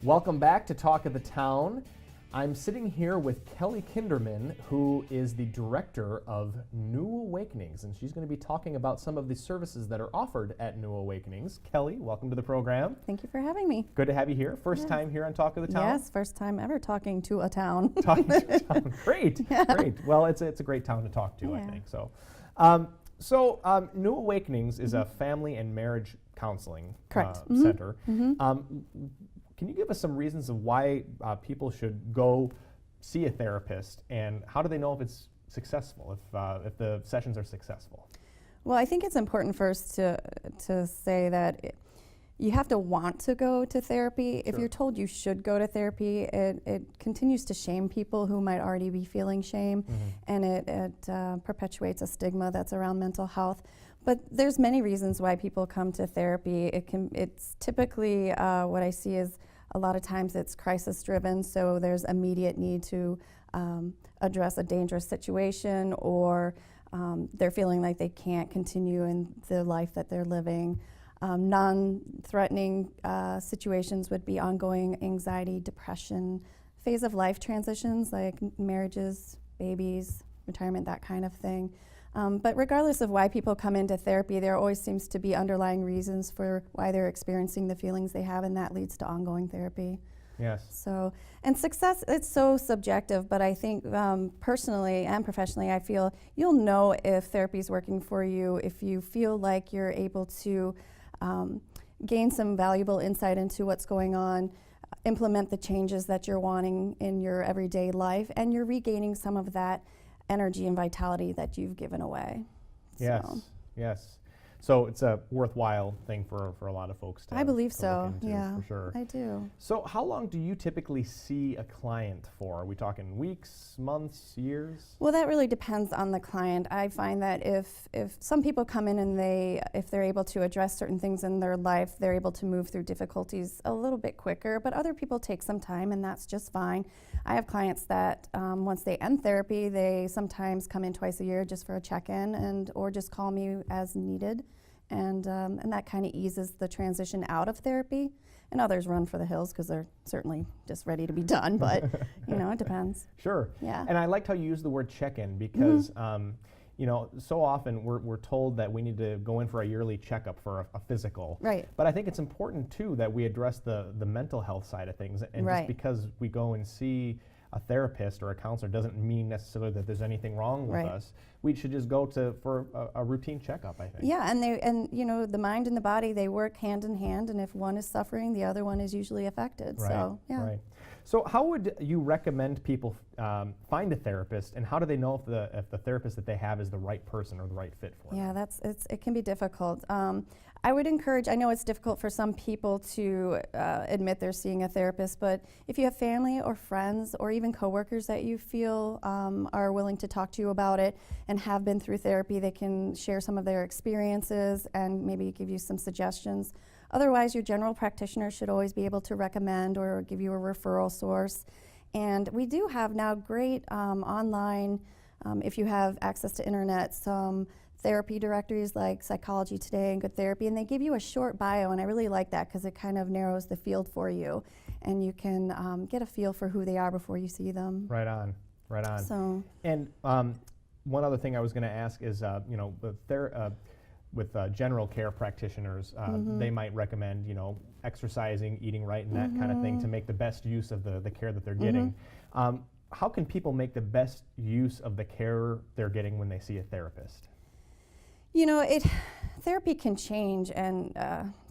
Welcome back to Talk of the Town. I'm sitting here with Kelly Kinderman, who is the director of New Awakenings, and she's going to be talking about some of the services that are offered at New Awakenings. Kelly, welcome to the program. Thank you for having me. Good to have you here. First time here on Talk of the Town? Yes, first time ever talking to a town. Talking to a town. Great, Yeah. great. Well, it's a great town to talk to, I Yeah. think. New Awakenings is a family and marriage counseling Correct. center. Can you give us some reasons of why people should go see a therapist, and how do they know if it's successful, if the sessions are successful? Well, I think it's important first to say that you have to want to go to therapy. If Sure. you're told you should go to therapy, it continues to shame people who might already be feeling shame, and it perpetuates a stigma that's around mental health. But there's many reasons why people come to therapy. It's typically what I see is a lot of times it's crisis driven, so there's immediate need to address a dangerous situation, or they're feeling like they can't continue in the life that they're living. Non-threatening situations would be ongoing anxiety, depression, phase of life transitions like marriages, babies, retirement, that kind of thing. But regardless of why people come into therapy, there always seems to be underlying reasons for why they're experiencing the feelings they have, and that leads to ongoing therapy. Yes. So, and success, it's so subjective, but I think personally and professionally, I feel you'll know if therapy is working for you if you feel like you're able to gain some valuable insight into what's going on, implement the changes that you're wanting in your everyday life, and you're regaining some of that energy and vitality that you've given away. Yes, So, yes. So it's a worthwhile thing for a lot of folks to I believe to so, look into, yeah, for sure. I do. So how long do you typically see a client for? Are we talking weeks, months, years? Well, that really depends on the client. I find that if some people come in and if they're able to address certain things in their life, they're able to move through difficulties a little bit quicker, but other people take some time, and that's just fine. I have clients that once they end therapy, they sometimes come in twice a year just for a check-in or just call me as needed. And that kind of eases the transition out of therapy. And others run for the hills because they're certainly just ready to be done, but it depends. Sure. Yeah. And I liked how you used the word check-in because so often we're told that we need to go in for a yearly checkup for a physical. Right. But I think it's important too that we address the mental health side of things. And Right. just because we go and see a therapist or a counselor doesn't mean necessarily that there's anything wrong with Right. us. We should just go for a routine checkup, I think. Yeah, and the mind and the body, they work hand in hand, and if one is suffering, the other one is usually affected. Right, So, yeah. right. So how would you recommend people find a therapist, and how do they know if the therapist that they have is the right person or the right fit for them? Yeah, it can be difficult. I would encourage, I know it's difficult for some people to admit they're seeing a therapist, but if you have family or friends or even coworkers that you feel are willing to talk to you about it and have been through therapy, they can share some of their experiences and maybe give you some suggestions. Otherwise, your general practitioner should always be able to recommend or give you a referral source. And we do have now great online, if you have access to internet, some therapy directories like Psychology Today and Good Therapy, and they give you a short bio, and I really like that because it kind of narrows the field for you, and you can get a feel for who they are before you see them. Right on, right on. So, and one other thing I was going to ask is, with general care practitioners, they might recommend, exercising, eating right, and that kind of thing to make the best use of the care that they're getting. How can people make the best use of the care they're getting when they see a therapist? Therapy can change and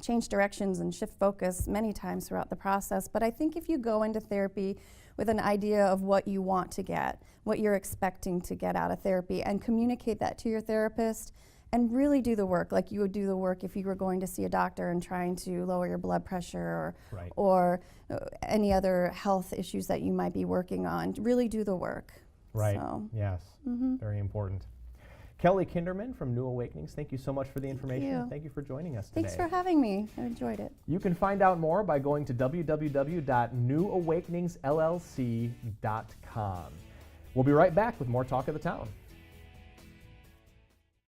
change directions and shift focus many times throughout the process, but I think if you go into therapy with an idea of what you want to get, what you're expecting to get out of therapy, and communicate that to your therapist, and really do the work like you would do the work if you were going to see a doctor and trying to lower your blood pressure Right. or any other health issues that you might be working on. Really do the work. Right, So, yes, very important. Kelly Kinderman from New Awakenings, thank you so much for the information. you. Thank you for joining us today. Thanks for having me. I enjoyed it. You can find out more by going to www.newawakeningsllc.com. We'll be right back with more Talk of the Town.